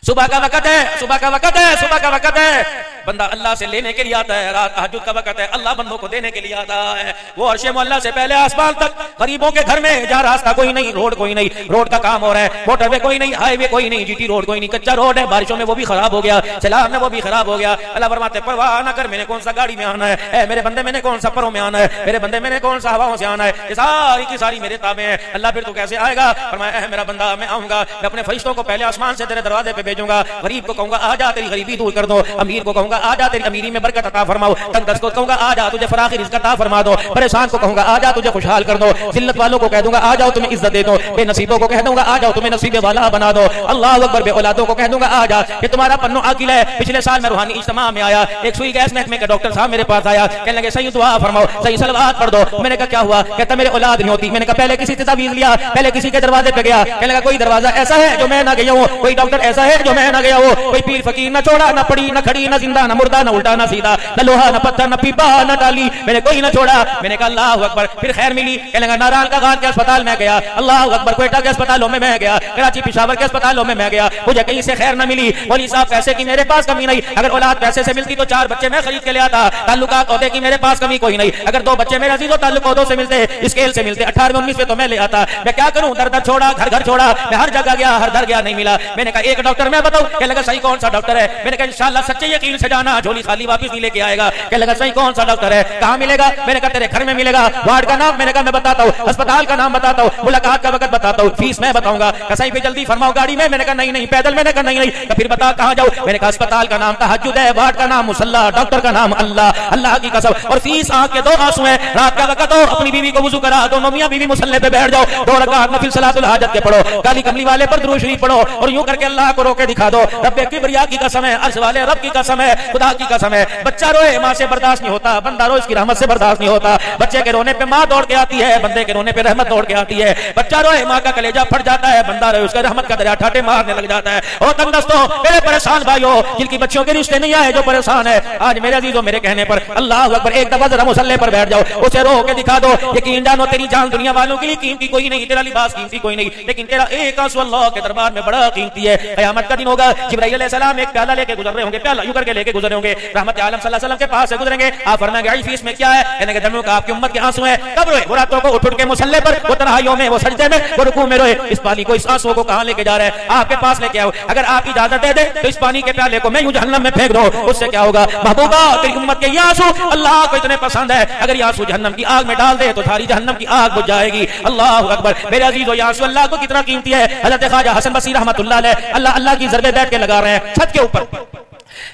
صبح کا وقت ہے، بندہ اللہ سے لینے کے لیے آتا ہے، رات تہجد کا وقت ہے، اللہ بندوں کو دینے کے لیے آتا ہے، وہ عرش معلیٰ سے پہلے آسمان تک غریبوں کے گھر میں جا، راستہ کوئی نہیں، روڈ کوئی نہیں، روڈ کا کام ہو رہا ہے، موٹر وے کوئی نہیں، ہائی وے کوئی نہیں، جی ٹی روڈ کوئی نہیں، کچا روڈ ہے، بارشوں میں وہ بھی خراب ہو گیا، سیلاب میں وہ بھی خراب ہو گیا، اللہ فرماتے پرواہ نہ کر، میں نے کون سا گاڑی میں آنا ہے، اے میرے بندے میں نے کون سا پروں میں آنا ہے، میرے بندے میں نے کون سا ہواؤں سے آنا ہے، یہ ساری کی ساری میرے تابع ہیں، اللہ پھر تو کیسے آئے گا؟ فرمایا اے میرا بندہ میں آؤں گا، میں اپنے فرشتوں کو پہلے آسمان سے تیرے دروازے پہ بھیجوں گا، غریب کو کہوں گا آ جا تیری غریبی دور کر دو، امیر کو کہوں گا آ جا تیری امیری میں برکت عطا فرماؤ، تنگ دست کو کہوں گا آ جا تجھے فراخی رزق عطا فرما دو، پریشان کو کہوں گا آ جا تجھے خوشحال کر دو، ذلت والوں کو کہہ دوں گا آ جاؤ تمہیں عزت دے دو، بے نصیبوں کو کہہ دوں گا آ جاؤ تمہیں نصیب والا بنا دو، اللہ اکبر، بے اولادوں کو کہہ دوں گا آ جا کہ تمہارا پنو عاقل ہے۔ پچھلے سال میں روحانی اجتماع میں آیا، ایک سوئی گیس محکمے کا ڈاکٹر صاحب میرے پاس آیا، کہنے لگے صحیح دعا فرماؤ، صحیح صلوات پڑھ دو، میں نے کہا کیا ہوا؟ کہتا میرے اولاد نہیں ہوتی، میں نے کہا پہلے کسی سے تعویذ لیا، پہلے کسی کے دروازے پہ گیا، کہنے لگا کوئی دروازہ ایسا ہے جو میں نہ گیا ہوں، کوئی ڈاکٹر ایسا ہے جو میں نہ گیا ہوں، کوئی پیر فقیر نہ چھوڑا، نہ پڑی نہ کھڑی، نہ زندہ نہ مردہ، نہ الٹا نہ سیدھا، نہ لوہا نہ پتھر، نہ پیپا نہ ڈالی، میں نے کوئی نہ چھوڑا، میں نے کہا اللہ اکبر، پھر خیر ملی، کہنے لگا ناران کا خان کے اسپتال میں گیا، اللہ اکبر، کوئٹہ کے اسپتالوں میں گیا، کراچی پشاور کے اسپتالوں میں گیا، مجھے کہیں سے خیر نہ ملی، ولی صاحب پیسے کی میرے پاس کمی نہیں، اگر اولاد پیسے سے ملتی تو 4 بچے میں خرید کے لے آتا، تعلقات عہدے کی میرے پاس کمی کوئی نہیں، اگر 2 بچے میرے عزیزوں تعلق عہدوں سے ملتے، اسکیل سے ملتے 18 19 پہ تو میں لے آتا، میں کیا کروں؟ در چھوڑا، گھر چھوڑا، میں ہر جگہ گیا، ہر در گیا، نہیں ملا، میں نے کہا ایک ڈاکٹر میں بتاؤں؟ کہنے لگا صحیح کون سا ڈاکٹر ہے؟ میں نے کہا انشاءاللہ سچے یقین سے جانا، جھولی خالی واپس نہیں لے کے آئے گا۔ کہنے لگا صحیح کون سا ڈاکٹر ہے؟ کہاں ملے گا؟ میں نے کہا تیرے گھر میں ملے گا۔ وارڈ کا نام؟ میں نے کہا میں بتاتا ہوں۔ ہسپتال کا نام بتاتا ہوں، ملاقات کا وقت بتاتا ہوں، فیس میں بتاؤں گا۔ کہ صحیح پہ جلدی فرماؤ گاڑی میں؟ میں نے کہا نہیں پیدل۔ میں نے کہا نہیں تو پھر بتا کہاں جاؤ؟ میں نے کہا اسپتال کا نام تہجد ہے، وارڈ کا نام مصلی، ڈاکٹر کا نام اللہ، اللہ کی قسم، اور فیس آنکھ کے 2 آنسو ہیں، رات کا وقت ہو، اپنی بیوی کو وضو کرا، دونوں میاں بیوی مصلی پہ بیٹھ جاؤ، 2 رکعت نفل صلاۃ الحاجت کے پڑھو، کالی کملی والے پر درود شریف پڑھو، اور یوں کر کے اللہ کو رو کے دکھا دو۔ رب کبریا کی قسم ہے، عرش والے رب کی قسم ہے، خدا کی قسم ہے، بچہ روئے ماں سے برداشت نہیں ہوتا، بندہ روئے اس کی رحمت سے برداشت نہیں ہوتا۔ بچے کے رونے پہ ماں دوڑ کے آتی ہے، بندے کے رونے پہ رحمت دوڑ کے آتی ہے۔ بچہ روئے ماں کا کلیجہ پھٹ جاتا ہے، بندہ روئے اس کا رحمت کا دریا ٹھاٹے مارنے لگ جاتا ہے۔ او تنگ دستوں، میرے پریشان بھائیوں، جن کی بچیوں کے رشتے نہیں آئے، جو پریشان ہے آج میرے عزیزوں، میرے کہنے پر اللہ اکبر ایک دفعہ ذرا مصلی پر بیٹھ جاؤ، اسے رو کے دکھا دو۔ یقین جانو تیری جان دنیا والوں کے لیے قیمتی کوئی نہیں، تیرا لباس قیمتی کوئی نہیں، لیکن تیرا ایک آنسو اللہ کے دربار میں بڑا قیمتی ہے۔ قیامت کا دن ہوگا، جبرائیل علیہ السلام ایک پیالہ لے کے گزر رہے ہوں گے، پیالہ یوں کر کے لے کے گزر رہے ہوں گے، رحمت عالم صلی اللہ علیہ وسلم کے پاس سے گزریں گے۔ آپ فرمائیں گے فیس میں کیا ہے؟ کہنے کے دموں کا آپ کی امت کے آنسو ہیں۔ کب روئے؟ وہ راتوں کو اٹھ کے مصلی پر، وہ تنہائیوں میں، وہ سجدے میں، وہ رکوع میں روئے۔ اس پانی کو، اس آنسو کو کہاں لے کے جا رہے ہیں؟ آپ کے پاس لے کے آؤ۔ اگر آپ اجازت دے دیں تو اس پانی کے پیالے کو میں یوں جہنم میں پھینک دو، اس سے کیا ہوگا؟ محبوبہ تیری امت کے یہ آنسو اللہ کو اتنے پسند ہے، اگر یہ آنسو جہنم کی آگ میں ڈال دے تو ساری جہنم کی آگ بجھ جائے گی۔ اللہ اکبر میرے عزیزو، یہ آنسو اللہ کو کتنا قیمتی ہے۔ حضرت خواجہ حسن بصری رحمۃ اللہ علیہ اللہ کی ضربے بیٹھ کے لگا رہے ہیں چھت کے اوپر۔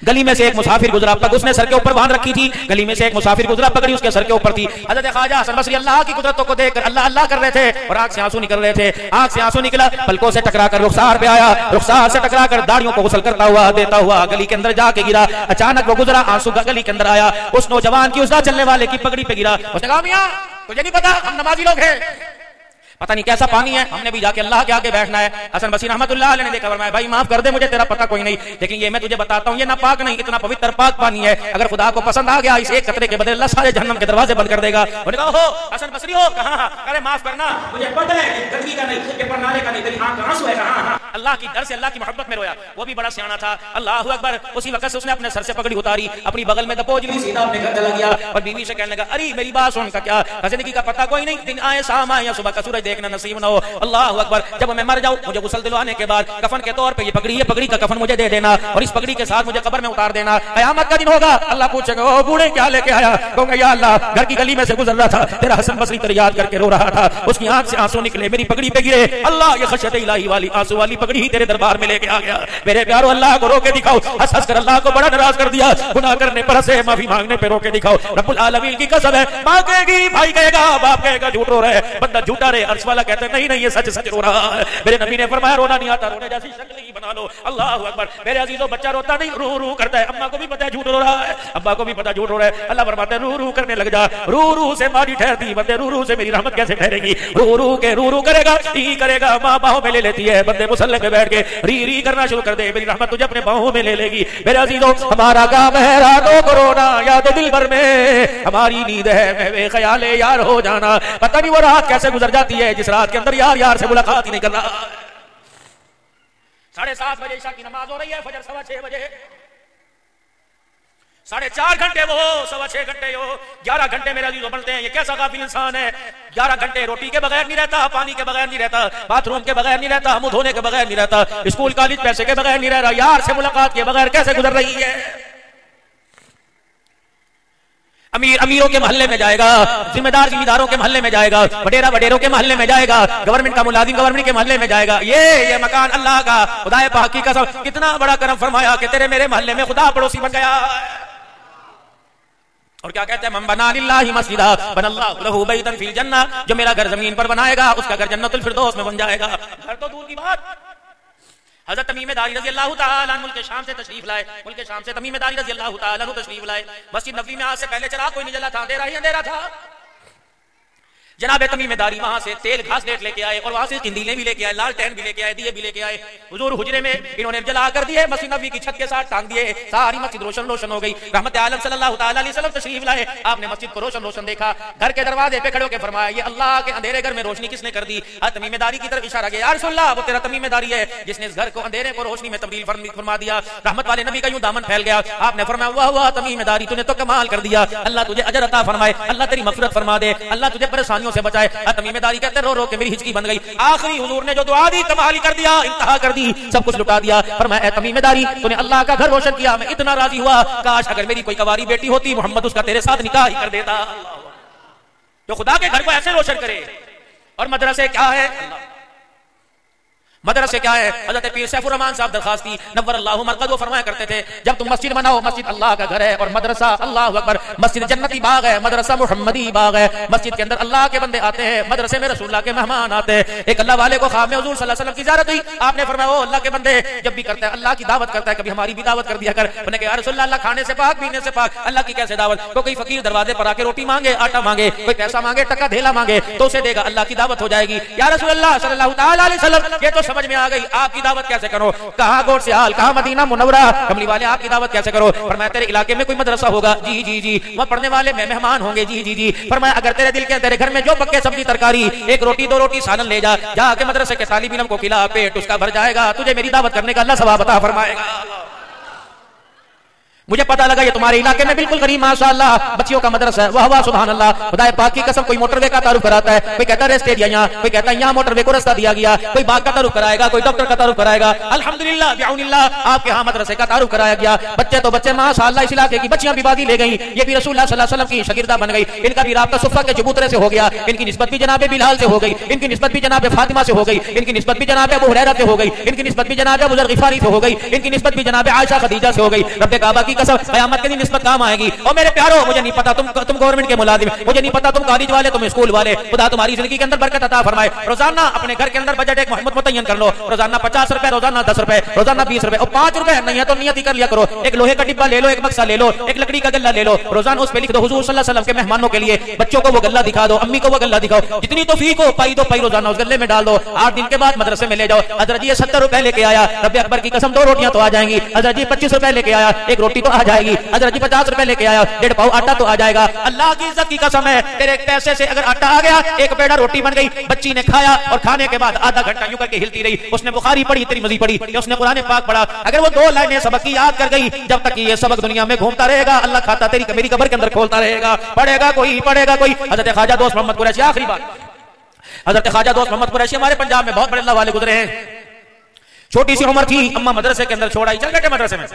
گلی میں سے ایک مسافر گزرا، پگ اس نے سر کے اوپر باندھ رکھی تھی، گلی میں سے ایک مسافر گزرا، پگڑی اس کے سر کے اوپر تھی۔ حضرت خواجہ حسن بصری اللہ کی قدرتوں کو دیکھ کر اللہ اللہ کر رہے تھے اور آنکھ سے آنسو نکل رہے تھے۔ آنکھ سے آنسو نکلا، پلکوں سے ٹکرا کر رخسار پہ آیا، رخسار سے ٹکرا کر داڑھیوں کو غسل کرتا ہوا دیتا ہوا گلی کے اندر جا کے گرا۔ اچانک وہ گزرا، آنسو گلی کے اندر آیا، اس نوجوان کی، اس راہ چلنے والے کی پگڑی پہ گرا۔ اس نے کہا میاں تجھے نہیں پتا ہم نمازی لوگ ہیں، پتہ نہیں کیسا پانی ہے، ہم نے بھی جا کے اللہ کے آگے بیٹھنا ہے۔ حسن بصری رحمۃ اللہ علیہ نے دیکھا، فرمایا بھائی معاف کر دے، مجھے تیرا پتہ کوئی نہیں، لیکن یہ میں تجھے بتاتا ہوں، یہ نہ پاک نہیں، اتنا پوتر پاک پانی ہے، اگر خدا کو پسند آ گیا اس ایک قطرے کے بدلے اللہ سارے جہنم کے دروازے بند کر دے گا۔ انہوں نے کہا ہو حسن بصری ہو کہاں؟ ارے معاف کرنا، مجھے پتہ ہے یہ گندگی کا نہیں، یہ پرنالے کا نہیں، تیری آنکھ کا آنسو ہے کہاں؟ اللہ کی ڈر سے، اللہ کی محبت میں رویا۔ وہ بھی بڑا سیانا تھا، اللہ اکبر۔ اسی وقت سے اس نے اپنے سر سے پگڑی اتاری، اپنی بغل میں دبوچ لی، سیدھا اپنے گھر چلا گیا اور بیوی سے کہنے لگا ارے میری بات سن، کا کیا زندگی کا پتہ کوئی نہیں، دن آئے شام آئے یا صبح کا سورج دیکھنا نصیب نہ ہو۔ اللہ اکبر، جب میں مر جاؤں مجھے غسل دلوانے کے بعد کفن کے طور پہ یہ پگڑی کا کفن مجھے دے دینا اور اس پگڑی کے ساتھ مجھے قبر میں اتار دینا۔ قیامت کا دن ہوگا، اللہ پوچھے گا او بوڑھے کیا لے کے آیا؟ کہوں گا یا اللہ گھر کی گلی میں سے گزر رہا تھا، تیرا حسن بصری تیرے یاد کر کے رو رہا تھا، اس کی آنکھ سے آنسو نکلے، میری پگڑی پہ گرے، اللہ یہ خشیت الہی والی آنسو والی پگڑی ہی تیرے دربار میں لے کے آ گیا۔ میرے پیارو اللہ کو رو کے دکھاؤ، ہنس ہنس کر اللہ کو بڑا ناراض کر دیا، گناہ کرنے پر ہنسے، معافی مانگنے پہ رو کے دکھاؤ۔ رب العالمین کی قسم ہے، ماں کہے گی، بھائی کہے گا، باپ کہے گا جھوٹ رو رہا ہے، بندہ جھوٹا رہے، عرش والا کہتا ہے نہیں یہ سچ سچ رو رہا ہے۔ میرے نبی نے فرمایا رونا نہیں آتا، رونے جیسی شکل ہی بنا لو۔ اللہ اکبر میرے عزیزوں، بچہ روتا نہیں، رو رو کرتا ہے، اماں کو بھی پتہ ہے جھوٹ رو رہا ہے، ابا کو بھی پتہ جھوٹ رو رہا ہے، اللہ فرماتا ہے رو رو کرنے لگ جا، رو رو سے ماری ٹھہرتی، بندے رو رو سے میری رحمت کیسے ٹھہرے گی؟ رو رو کرے گا، ری کرے گا، ماں باہوں میں لے لیتی ہے، بندے مصلی پہ بیٹھ کے ری کرنا شروع کر دے، میری رحمت تجھے اپنے باہوں میں لے لے گی۔ میرے عزیزوں، ہمارا کام ہے راتوں کو رونا، یاد دل بھر میں ہماری نیند ہے میں خیال یار ہو جانا۔ پتہ نہیں وہ رات کیسے گزر جاتی ہے جس رات کے اندر یار سے ملاقات ہی نہیں کر رہا۔ 7:30 بجے عشاء کی نماز ہو رہی ہے، فجر 6:15 بجے، 4.5 گھنٹے وہ ہو، 6.25 گھنٹے ہو، 11 گھنٹے میرے عزیزوں بنتے ہیں۔ یہ کیسا غافل انسان ہے، 11 گھنٹے روٹی کے بغیر نہیں رہتا، پانی کے بغیر نہیں رہتا، باتھ روم کے بغیر نہیں رہتا، منہ دھونے کے بغیر نہیں رہتا، اسکول کالج پیسے کے بغیر نہیں رہ رہا، یار سے ملاقات کے بغیر کیسے گزر رہی ہے؟ امیروں کے محلے میں جائے گا، ذمہ داروں کے محلے میں جائے گا، وڈیروں کے محلے میں جائے گا، گورنمنٹ کا ملازم گورنمنٹ کے محلے میں جائے گا۔ یہ مکان اللہ کا، خدا پاک کی قسم کتنا بڑا کرم فرمایا کہ تیرے میرے محلے میں خدا پڑوسی بن گیا۔ اور کیا کہتے ہیں، من بنا للہ مسجدا بن اللہ لہ بیتا فی الجنہ، جو میرا گھر زمین پر بنائے گا اس کا گھر جنت الفردوس میں بن جائے گا۔ گھر تو دور کی بات، حضرت تمیم داری رضی اللہ تعالی عنہ ملک شام سے تشریف لائے، ملک شام سے تمیم داری رضی اللہ تعالی عنہ تشریف لائے۔ مسجد نبوی میں آج سے پہلے چراغ کوئی نہیں جلا تھا، اندھیرا ہی اندھیرا تھا۔ جناب تمیم داری وہاں سے تیل گھاس لیٹ لے کے آئے اور وہاں سے قندیلیں بھی لے کے آئے، لالٹین بھی لے کے آئے، دیے بھی لے کے آئے۔ حضور حجرے میں انہوں نے جلا کر دیے، مسجد نبوی کی چھت کے ساتھ ٹانگ دیے، ساری مسجد روشن ہو گئی۔ رحمت عالم صلی اللہ تعالی علیہ وسلم تشریف لائے، آپ نے مسجد کو روشن دیکھا، گھر کے دروازے پہ کھڑے ہو کے فرمایا یہ اللہ کے اندھیرے گھر میں روشنی کس نے کر دی؟ تمیم داری کی طرف اشارہ کیا، یا رسول اللہ وہ تیرا تمیم داری ہے جس نے اس گھر کو اندھیرے کو روشنی میں تبدیل فرما دیا۔ رحمت والے نبی کا یوں دامن پھیل گیا، آپ نے فرمایا واہ واہ تمیم داری تو نے تو کمال کر دیا، اللہ تجھے اجر عطا فرمائے، اللہ تیری مغفرت فرما دے، اللہ تجھے پریشانیوں سے بچائے. تمیم داری کہتے رو رو کے میری ہچکی بن گئی. آخری حضور نے جو دعا دی کمال کر دیا, انتہا کر دی, سب کچھ لٹا دیا. فرمایا اے تمیم داری تو نے اللہ کا گھر روشن کیا, میں اتنا راضی ہوا کاش اگر میری کوئی کواری بیٹی ہوتی محمد اس کا تیرے ساتھ نکاح ہی کر دیتا. جو خدا کے گھر کو ایسے روشن کرے. اور مدرسے کیا ہے, مدرسے کیا ہے؟ حضرت پیر سیف الرحمان صاحب درخواست کی نور اللہ مرقد وہ فرمایا کرتے تھے جب تم مسجد بناؤ, مسجد اللہ کا گھر ہے اور مدرسہ اللہ اکبر, مسجد جنتی باغ ہے, مدرسہ محمدی باغ ہے. مسجد کے اندر اللہ کے بندے آتے ہیں, مدرسے میں رسول اللہ کے مہمان آتے ہیں. ایک اللہ والے کو خواب میں حضور صلی اللہ علیہ وسلم کی زیارت ہوئی. آپ نے فرمایا او اللہ کے بندے جب بھی کرتا ہے اللہ کی دعوت کرتا ہے, کبھی ہماری بھی دعوت کر دیا کر. انہوں نے کہا یا رسول اللہ, اللہ کھانے سے پاک پینے سے پاک, اللہ کی کیسے دعوت؟ کوئی فقیر دروازے پر آ کے روٹی مانگے, آٹا مانگے, کوئی پیسہ مانگے, ٹکا ڈھیلا مانگے تو اسے دے گا, اللہ کی دعوت ہو جائے گی. یا رسول اللہ صلی اللہ تعالی علیہ وسلم یہ تو سمجھ میں آ گئی, آپ کی دعوت کیسے کرو؟ کہاں گوٹ سے حال, کہاں مدینہ منورہ, کملی والے آپ کی دعوت کیسے کرو؟ فرمایا تیرے علاقے میں کوئی مدرسہ ہوگا؟ جی جی جی. وہاں پڑھنے والے میں مہمان ہوں گے؟ جی جی جی. فرمایا اگر تیرے دل کے تیرے گھر میں جو پکے سبزی ترکاری, ایک روٹی دو روٹی سالن لے جا, جا کے مدرسے کے طالب علم کو کھلا, پیٹ اس کا بھر جائے گا, تجھے میری دعوت کرنے کا اللہ ثواب عطا فرمائے گا. مجھے پتا لگا یہ تمہارے علاقے میں بالکل قریب ماشاءاللہ بچیوں کا مدرسہ ہے. واہ واہ سبحان اللہ, خدا پاک کی قسم. کوئی موٹر وے کا تعارف کراتا ہے, کوئی کہتا ہے ریسٹ دیا یہاں, کوئی کہتا ہے یہاں موٹر وے کو رستہ دیا گیا, کوئی باغ کا تعارف کرائے گا, کوئی ڈاکٹر کا تعارف کرائے گا. الحمدللہ بعون اللہ آپ کے ہاں مدرسے کا تعارف کرایا گیا. بچے تو بچے ماشاءاللہ, اس علاقے کی بچیاں بھی بازی لے گئیں, یہ بھی رسول اللہ صلی اللہ علیہ وسلم کی شاگردہ بن گئی. ان کا بھی رابطہ صفہ کے چبوترے سے ہو گیا, ان کی نسبت بھی جناب بلال سے ہو گئی, ان کی نسبت بھی جناب فاطمہ سے ہو گئی, ان کی نسبت بھی جناب ابو ہریرہ سے ہو گئی, ان کی نسبت بھی جناب ابو ذر غفاری سے ہو گئی, ان کی نسبت بھی جناب عائشہ خدیجہ سے ہو گئی. رب کعبہ کی قسم قیامت کے دن نسبت کام آئے گی. اور میرے پیارو مجھے نہیں پتا تم گورنمنٹ کے ملازم, مجھے نہیں پتا تم کالج والے, تم اسکول والے, خدا تمہاری زندگی کے اندر برکت عطا فرمائے. روزانہ اپنے گھر کے اندر بجٹ ایک متعین کر لو, روزانہ 50 روپے, روزانہ 10 روپے, روزانہ 20 روپے, اور 5 روپے نہیں ہے تو نیت ہی کر لیا کرو. ایک لوہے کا ڈبہ لے لو, ایک بکسا لے لو, ایک لکڑی کا گلا لے لو, روزانہ اس پہ لکھ دو حضور صلی اللہ علیہ وسلم کے مہمانوں کے لیے. بچوں کو وہ گلا دکھا دو, امی کو وہ گلا دکھاؤ, جتنی توفیق ہو پائی دو پائی روزانہ اس گلے میں ڈال دو. 8 دن کے بعد مدرسے میں لے جاؤ. حضرت جی 70 روپے لے کے آیا, رب اکبر کی قسم 2 روٹیاں تو آ جائیں گی. حضرت جی 25 روپے لے کے آیا, ایک روٹی تو آ جائے گی. حضرت جی 50 روپے لے کے آیا, 1.5 پاؤ آٹا تو آ جائے گا. اللہ کی عزت کی قسم ہے تیرے پیسے سے اگر آٹا آ گیا, ایک پیڑا روٹی بن گئی, بچی نے کھایا اور کھانے کے بعد آدھا گھنٹہ یوں کر کے ہلتی رہی. اس نے بخاری پڑھی, ترمذی پڑھی, اس نے قرآن پاک پڑھا. اگر وہ 2 لائنیں سبق کی یاد کر گئی, جب تک یہ سبق دنیا میں گھومتا رہے گا اللہ کھاتا تیری میری قبر کے اندر کھولتا رہے گا. پڑھے گا کوئی, پڑھے گا کوئی. حضرت خواجہ دوست محمد قریشی, آخری بات, حضرت خواجہ دوست محمد قریشی ہمارے پنجاب میں بہت بڑے اللہ والے گزرے ہیں. چھوٹی سی عمر تھی, اماں مدرسے کے اندر چھوڑ آئی, چل بیٹھے مدرسے میں.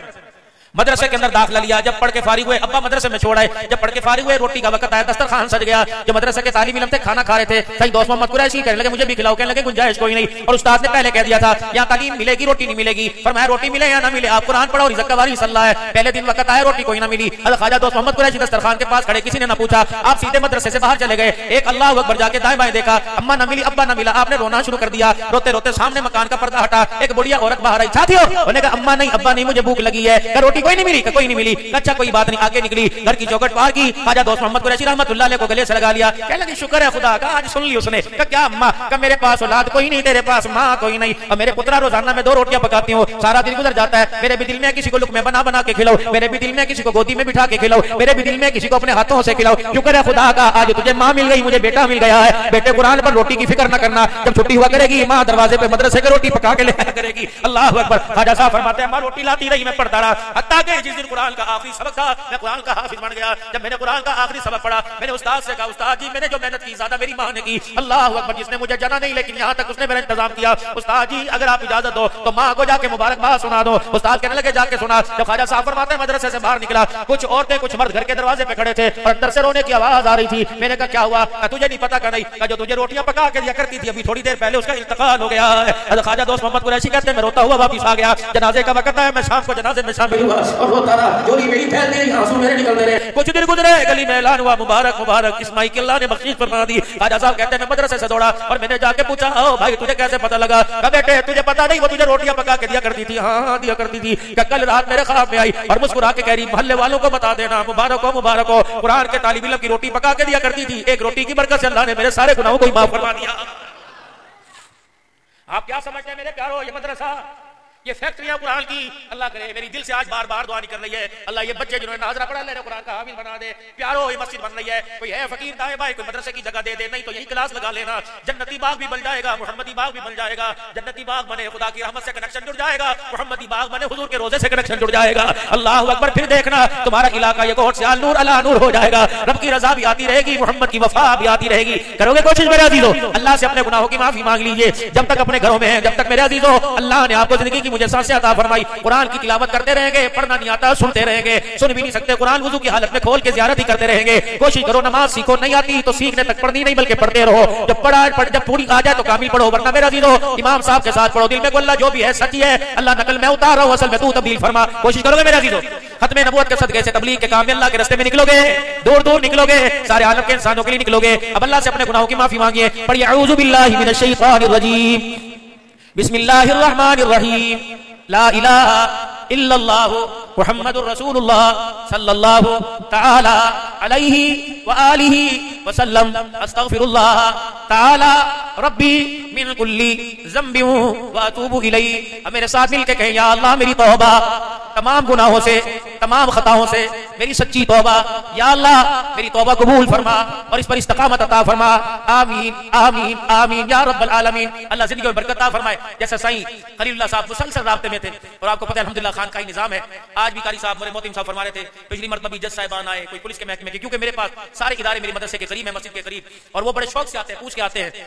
مدرسے کے اندر داخلہ لیا, جب پڑھ کے فارغ ہوئے ابا مدرسے میں چھوڑ آئے. جب پڑھ کے فارغ ہوئے روٹی کا وقت آیا, دسترخوان سج گیا. جو مدرسے کے طالب علم تھے کھانا کھا رہے تھے, صحیح دوست محمد قریشی کہنے لگے مجھے بھی کھلاؤ, کہنے لگے گنجائش کوئی نہیں. اور استاد نے پہلے کہہ دیا تھا یہاں تعلیم ملے گی روٹی نہیں ملے گی. فرمایا روٹی ملے یا نہ ملے آپ قرآن پڑھو, رزق کا وارث اللہ ہے. پہلے دن وقت آیا, روٹی کوئی نہ ملی. حضرت خواجہ دوست محمد قریشی دسترخوان کے پاس کھڑے, کسی نے نہ پوچھا, آپ سیدھے مدرسے سے باہر چلے گئے. ایک اللہ اکبر جا کے دائیں بائیں دیکھا, اما نہ ملی, ابا نہ ملا. آپ نے رونا شروع کر دیا. روتے روتے سامنے مکان کا پردہ ہٹا, ایک بڑھیا عورت باہر آئی. ساتھیو, انہوں نے کہا اما نہیں, ابا نہیں, مجھے بھوک لگی ہے. کہ روٹی کوئی نہیں ملی, کہ کوئی نہیں ملی. اچھا کوئی بات نہیں, آگے نکلی, گھر کی چوکھٹ پار کی. خواجہ دوست محمد قریشی رحمت اللہ علیہ کو گلے سے لگا لیا. کہنے لگی شکر ہے خدا کا, آج سن لی اس نے. کہ کیا اما, کہ میرے پاس اولاد کوئی نہیں, تیرے پاس ماں کوئی نہیں, اور میرے پترا روزانہ میں 2 روٹیاں پکاتی ہوں, سارا دن گزر جاتا ہے. میرے بھی دل میں کسی کو لقمے بنا بنا کے کھلاؤ, میرے بھی دل میں کسی کو گودی میں بٹھا کے کھلاؤ, میرے بھی دل میں کسی کو اپنے ہاتھوں سے کھلاؤ. شکر ہے خدا کا آج تجھے ماں مل گئی, مجھے بیٹا مل گیا ہے. بیٹے قرآن پر روٹی کی فکر نہ کرنا, جب چھٹی ہوا کرے گی ماں دروازے پہ مدرسے کے روٹی پکا کے لے آیا کرے گی. اللہ اکبر. خواجہ صاحب فرماتے ہیں ماں روٹی لاتی رہی, میں پڑھتا رہا, حتیٰ کہ جس دن قرآن کا آخری سبق تھا میں قرآن کا حافظ بن گیا. جب میں نے قرآن کا آخری سبق پڑھا, میں نے استاد سے کہا استاد جی میں نے جو محنت کی زیادہ میری ماں نے کی. اللہ اکبر. جس نے مجھے جانا نہیں لیکن یہاں تک اس نے میرا انتظام کیا. استاد جی اگر آپ اجازت دو تو ماں کو جا کے مبارکباد سنا دو. استاد کہنے لگے جا کے سنا. جب خواجہ صاحب فرماتے ہیں مدرسے سے باہر نکلا, کچھ عورتیں کچھ مرد گھر کے دروازے پہ کھڑے تھے اور اندر سے رونے کی آواز آ رہی تھی. میں نے کہا کیا ہوا؟ کہ تجھے نہیں پتا کہ نہیں, کہ جو تجھے روٹیاں پکا کے دیا کرتی تھی ابھی تھوڑی دیر پہلے اس کا انتقال ہو گیا ہے. حضرت خواجہ دوست محمد قریشی کہتے ہیں میں روتا ہوا واپس آ گیا. جنازے کا وقت آیا, میں شام کو جنازے میں شامل ہوا اور روتا رہا. جولی میری پھیل گئی, آنسو میرے نکل رہے. کچھ دن گزرے, گلی میں اعلان ہوا مبارک مبارک, اسماعیل کی اللہ نے بخشش فرما دی. خواجہ صاحب کہتے ہیں میں مدرسے سے دوڑا اور میں نے جا کے پوچھا او بھائی تجھے کیسے پتا لگا؟ کہ بیٹے تجھے پتا نہیں وہ تجھے روٹیاں پکا کے دیا کرتی تھی. ہاں دیا کرتی تھی. کہ کل رات میرے خواب میں آئی اور مسکرا کے کہہ رہی محلے والوں کو بتا دینا مبارک ہو مبارک ہو, قرآن کے طالب علم کی روٹی پکا کے دیا کرتی تھی. ایک روٹی کی برکت سے اللہ نے میرے سارے گناہوں کو معاف فرما دیا. آپ کیا سمجھتے ہیں میرے پیارو, یہ مدرسہ یہ فیکٹریاں قرآن کی اللہ کرے میری دل سے آج بار بار دعا نہیں کر رہی ہے اللہ یہ بچے جنہوں نے ناظرہ پڑھا لے قرآن کا حافظ بنا دے پیارو یہ مسجد بن رہی ہے کوئی ہے فقیر دائیں بھائی کوئی مدرسے کی جگہ دے دے نہیں تو یہی کلاس لگا لینا جنتی باغ بھی بن جائے گا محمدی باغ بھی بن جائے گا جنتی باغ بنے خدا کی رحمت سے کنیکشن جڑ جائے گا محمدی باغ بنے حضور کے روزے سے کنیکشن جڑ جائے گا اللہ اکبر پھر دیکھنا تمہارا علاقہ یہ کوٹ سے نور علی نور ہو جائے گا رب کی رضا بھی آتی رہے گی محمد کی وفا بھی آتی رہے گی کرو گے کوشش میرے عزیزو اللہ سے اپنے گناہوں کی معافی مانگ لیجئے جب تک اپنے گھروں میں ہیں جب تک میرے عزیزو اللہ نے آپ کو زندگی کی مجھے سانسیں عطا فرمائی قرآن کی تلاوت کرتے رہیں گے پڑھنا نہیں آتا سنتے رہیں گے سن بھی نہیں سکتے قرآن وضو کی حالت میں کھول کے زیارت ہی کرتے رہیں گے کوشش کرو نماز سیکھو نہیں آتی تو سیکھنے تک پڑھنی نہیں بلکہ پڑھتے رہو جب پوری آ جائے تو کامل پڑھو ورنہ میرا عزیزو امام صاحب کے ساتھ پڑھو دل میں کو اللہ جو بھی ہے سچی ہے اللہ نقل میں اتار رہا ہوں اصل میں تو تبدیل فرما کوشش کرو گے میرا عزیزو ختم نبوت کے صدقے سے تبلیغ کے کام میں اللہ کے راستے میں نکلو گے دور دور نکلو گے سارے عالم کے انسانوں کے لیے نکلو گے اب اللہ سے اپنے گناہوں کی معافی مانگیے پڑھیے اعوذ باللہ من الشیطان الرجیم بسم اللہ الرحمن الرحیم لا الہ الا اللہ محمد الرسول اللہ صلی اللہ تعالی علیہ وآلہ وسلم استغفر اللہ تعالی ربی من کل ذنب واتوب الیہ اب میرے ساتھ مل کے کہیں یا اللہ میری توبہ تمام گناہوں سے تمام خطاؤں سے میری سچی توبہ یا اللہ میری توبہ قبول فرما اور اس پر استقامت عطا فرما آمین آمین آمین یا رب العالمین اللہ زندگی میں برکت عطا فرمائے جیسے سائیں خلیل اللہ صاحب مسلسل رابطے میں تھے اور آپ کو پتہ ہے الحمدللہ خان کا ہی نظام ہے آج بھی قاری صاحب محترم صاحب فرما رہے تھے پچھلی مرتبہ بھی جج صاحبان آئے کوئی پولیس کے محکمے کے کیونکہ میرے پاس سارے ادارے میری مدرسے کے قریب ہے مسجد کے قریب اور وہ بڑے شوق سے آتے ہیں پوچھ کے آتے ہیں